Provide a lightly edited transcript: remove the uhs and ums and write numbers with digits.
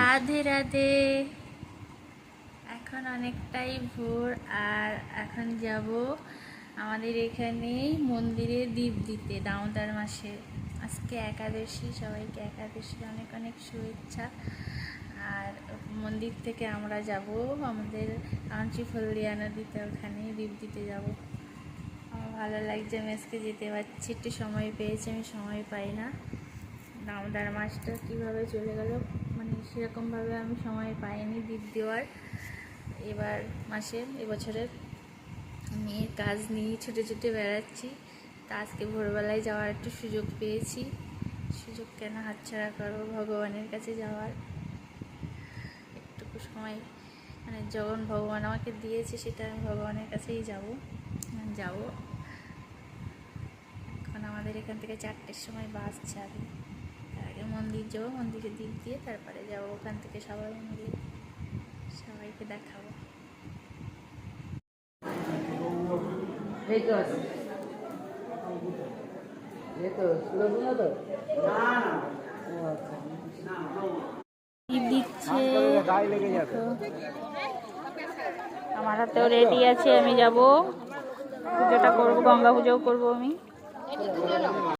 রাধে রাধে। এখন অনেকটাই ভোর আর এখন যাব আমাদের এখানেই মন্দিরে দীপ দিতে দামোদর মাসে। আজকে একাদশী, সবাইকে একাদশীর অনেক অনেক শুভেচ্ছা। আর মন্দির থেকে আমরা যাব আমাদের কাঞ্চিফল্লিয়া নদীতে, ওখানে দীপ দিতে যাব। আমার ভালো লাগছে, আমি আজকে যেতে পারছি, একটু সময় পেয়েছি, আমি সময় পাই না। দামোদর মাসটা কীভাবে চলে গেল, মানে সেরকমভাবে আমি সময় পাইনি দীপ দেওয়ার। এবার মাসে এবছরের মেয়ের কাজ নিয়ে ছুটে ছুটে বেড়াচ্ছি, তা আজকে ভোরবেলায় যাওয়ার একটু সুযোগ পেয়েছি। সুযোগ কেন হাতছাড়া করবো, ভগবানের কাছে যাওয়ার একটুকু সময়, মানে যখন ভগবান আমাকে দিয়েছে সেটা আমি ভগবানের কাছেই যাব। এখন আমাদের এখান থেকে 4টের সময় বাস ছাড়ে, তার আগে মন্দির যাবো, মন্দিরে দীপ দিয়ে তারপরে যাবো ওখান থেকে সবাই মিলে, সবাইকে দেখাবো। আমার হাতেও রেডি আছে, আমি যাব পুজোটা করবো, গঙ্গা পুজোও করবো আমি।